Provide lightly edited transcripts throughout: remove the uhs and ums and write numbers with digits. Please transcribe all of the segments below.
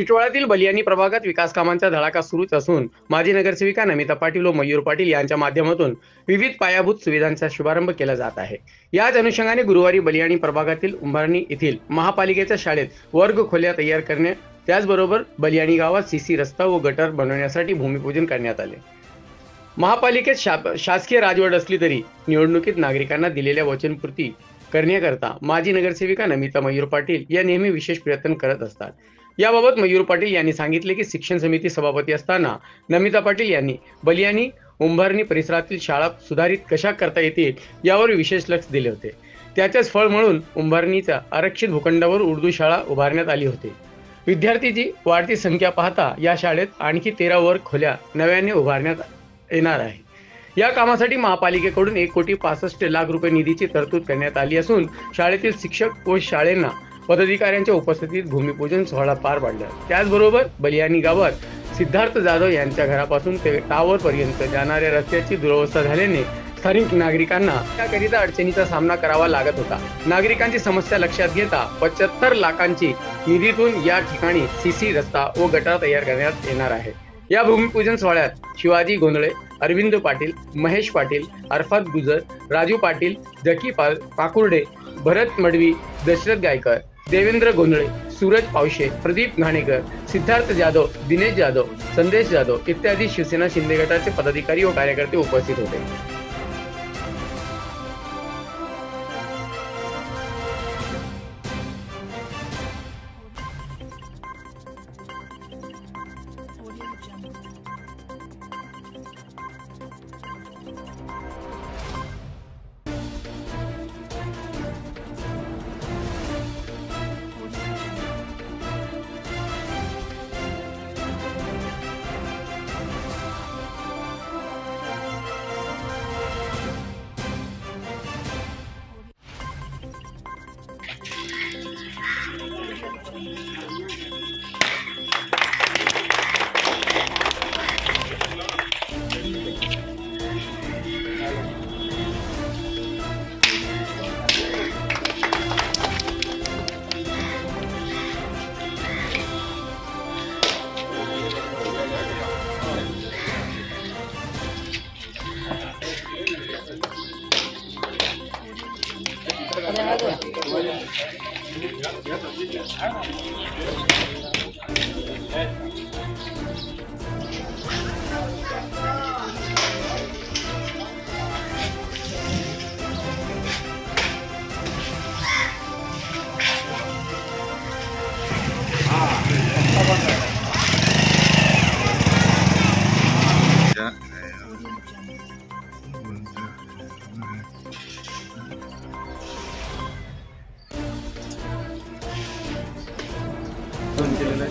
टिटवाळ्यातील बलियानी प्रभागात विकास कामांचा धडाका सुरूच असून माजी नगरसेविका नमिता पाटील व मयूर पाटील यांच्या माध्यमातून विविध पायाभूत सुविधांचा शुभारंभ केला जात आहे। याच अनुषंगाने गुरुवारी बलियानी प्रभागातील उंबरणी येथील महापालिकेच्या शाळेत वर्ग खोल्या तयार करणे, त्याचबरोबर बलियानी गावात सीसी रस्ता व गटर बनवण्यासाठी भूमिपूजन करण्यात आले। महापालिकेत शासकीय राजवट असली तरी निवडणुकीत नागरिकांना दिलेल्या वचनपूर्ती करण्याकरता माजी नगरसेविका नमिता मयूर पाटील या नेहमी विशेष प्रयत्न करत असतात। याबाबत मयूर पाटील यांनी सांगितले की शिक्षण समिती सभापती असताना नमिता पाटील यांनी बलियानी उंबरणी परिसरातील शाळा सुधारित कशा करता येतील यावर विशेष लक्ष दिले होते। त्याचेच फळ म्हणून उंबरणीच्या आरक्षित भूखंडावर उर्दू शाळा उभारण्यात आली होती। विद्यार्थ्यांची वाढती संख्या पाहता या शाळेत आणखी 13 वर्ग खोल्या नव्याने उभारण्यात येणार आहे। या कामासाठी महापालिकेकडून 1,65,00,000 रुपये निधीची तरतूद करण्यात आली असून शाळेतील शिक्षक व शाळेंना पदाधिकाऱ्यांच्या उपस्थितीत भूमिपूजन सोहळा पार पडला। त्याचबरोबर बलियानी गावात सिद्धार्थ जाधव यांच्या घरापासून ते टावर पर्यंत जाणाऱ्या रस्त्याची दुरवस्था झाल्याने स्थानिक नागरिकांना त्याकरिता अडचणीचा सामना करावा लागत होता। नागरिकांची समस्या लक्षात घेता 75 लाखांची निधीतून या ठिकाणी सीसी रस्ता व गटार तयार करण्यात येणार आहे। या भूमिपूजन सोहळ्यात शिवाजी गोंधळे, अरविंद पाटील, महेश पाटील, अरफात गुजर, राजू पाटील, जकी पाकुर्डे, भरत मडवी, दशरथ गायकर, देवेंद्र गोंधळे, सूरज पावशे, प्रदीप घाणेकर, सिद्धार्थ जाधव, दिनेश जाधव, संदेश जाधव इत्यादी शिवसेना शिंदे गटाचे पदाधिकारी व कार्यकर्ते उपस्थित होते।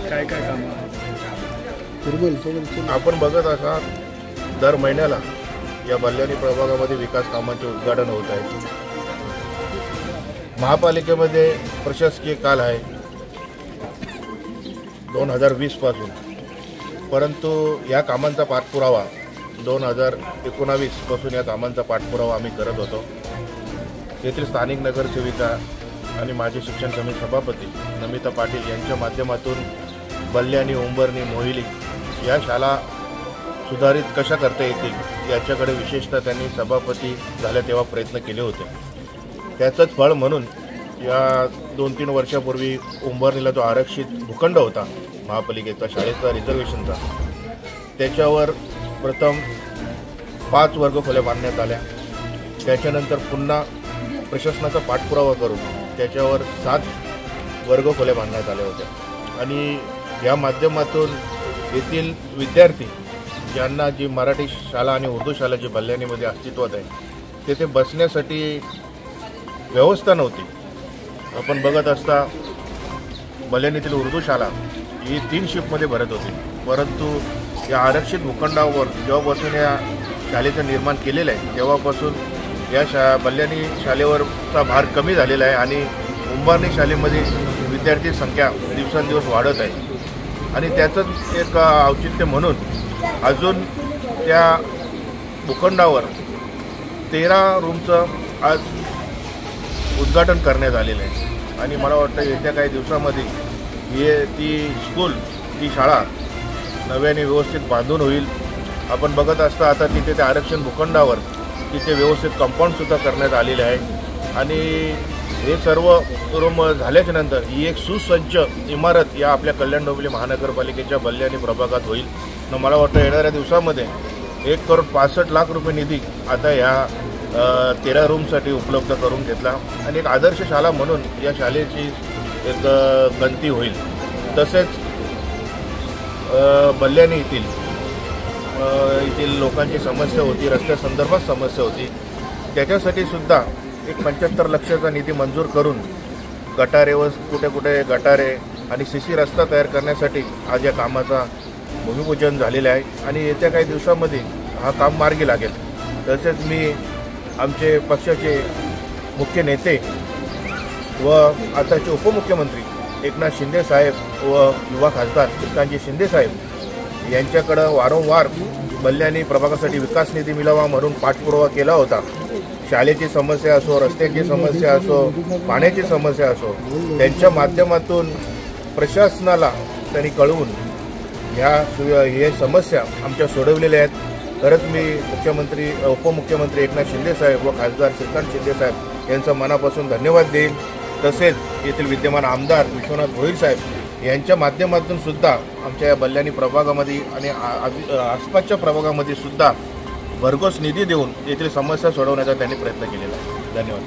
काय काय काम आपण बघत असाल दर महिन्याला या बलियानी प्रभागामध्ये विकास कामांचे उद्घाटन होत आहे। महापालिकेमध्ये प्रशासकीय काल आहे 2020 पासून, परंतु या कामांचा पाठपुरावा 2019 पासून या कामांचा पाठपुरावा आम्ही करत होतो। येथील स्थानिक नगरसेविका आणि माजी शिक्षण समिती सभापती नमिता पाटील यांच्या माध्यमातून बलियानी, उंबरणी, मोहिली या शाळा सुधारित कशा करता येतील याच्याकडे विशेषतः त्यांनी सभापती झाल्या तेव्हा प्रयत्न केले होते। त्याचंच फळ म्हणून या 2-3 वर्षापूर्वी उंबरणीला जो आरक्षित भूखंड होता महापालिकेचा शाळेचा रिझर्वेशनचा, त्याच्यावर प्रथम 5 वर्ग खोल्या बांधण्यात आल्या। त्याच्यानंतर पुन्हा प्रशासनाचा पाठपुरावा करून त्याच्यावर 7 वर्ग खोल्या बांधण्यात आल्या होत्या आणि या माध्यमातून येथील विद्यार्थी ज्यांना जी मराठी शाळा आणि उर्दू शाळा जी बलियानीमध्ये अस्तित्वात आहे तेथे बसण्यासाठी व्यवस्था नव्हती। आपण बघत असता बलियानीतील उर्दू शाळा ही 3 शिफ्टमध्ये भरत होती, परंतु या आरक्षित भूखंडावर जेव्हापासून या शाळेचं निर्माण केलेलं आहे तेव्हापासून या बलियानी शाळेवरचा भार कमी झालेला आहे आणि उंबरणी शाळेमध्ये विद्यार्थी संख्या दिवसेंदिवस वाढत आहे आणि त्याचंच एक औचित्य म्हणून अजून त्या भूखंडावर 13 रूमचं आज उद्घाटन करण्यात आलेलं आहे आणि मला वाटतं येत्या काही दिवसामध्ये ती स्कूल ती शाळा नव्याने व्यवस्थित बांधून होईल. आपण बघत असता आता तिथे त्या आरक्षण भूखंडावर तिथे व्यवस्थित कंपाऊंडसुद्धा करण्यात आलेले आहे आणि हे सर्व रूम झाल्याच्या नंतर ही एक सुसज्ज इमारत या आपल्या कल्याण डोंबिवली महानगरपालिकेच्या बल्ल्याणी प्रभागात होईल. न मला वाटतं येणाऱ्या दिवसामध्ये 1,65,00,000 रुपये निधी आता ह्या 13 रूमसाठी उपलब्ध करून घेतला आणि एक आदर्श शाळा म्हणून या शाळेची एक गणती होईल. तसेच बल्ल्याणी येथील लोकांची समस्या होती, रस्त्यासंदर्भात समस्या होती, त्याच्यासाठी सुद्धा एक 75 लक्षाचा निधी मंजूर करून गटारे व कुठे कुठे गटारे आणि CC रस्ता तयार करण्यासाठी आज या कामाचा भूमिपूजन झालेलं आहे आणि येत्या काही दिवसामध्ये हा काम मार्गी लागेल. तसेच मी आमचे पक्षाचे मुख्य नेते व आताचे उपमुख्यमंत्री एकनाथ शिंदे साहेब व युवा खासदार श्रीकांतजी शिंदे साहेब यांच्याकडं वारंवार बल्ल्याणी प्रभागासाठी विकास निधी मिळावा म्हणून पाठपुरावा केला होता. शाळेची समस्या असो, रस्त्याची समस्या असो, पाण्याची समस्या असो, त्यांच्या माध्यमातून प्रशासनाला त्यांनी कळवून हे समस्या आमच्या सोडवलेल्या आहेत. खरंच मी उपमुख्यमंत्री एकनाथ शिंदे साहेब व खासदार श्रीकांत शिंदे साहेब यांचा मनापासून धन्यवाद देईन. तसेच येथील विद्यमान आमदार विश्वनाथ भोईर साहेब यांच्या माध्यमातून सुद्धा आमच्या या बल्ल्याणी प्रभागामध्ये आणि आसपासच्या प्रभागामध्ये सुद्धा भरघोस निधी देऊन येथील समस्या सोडवण्याचा त्यांनी प्रयत्न केलेला आहे. धन्यवाद.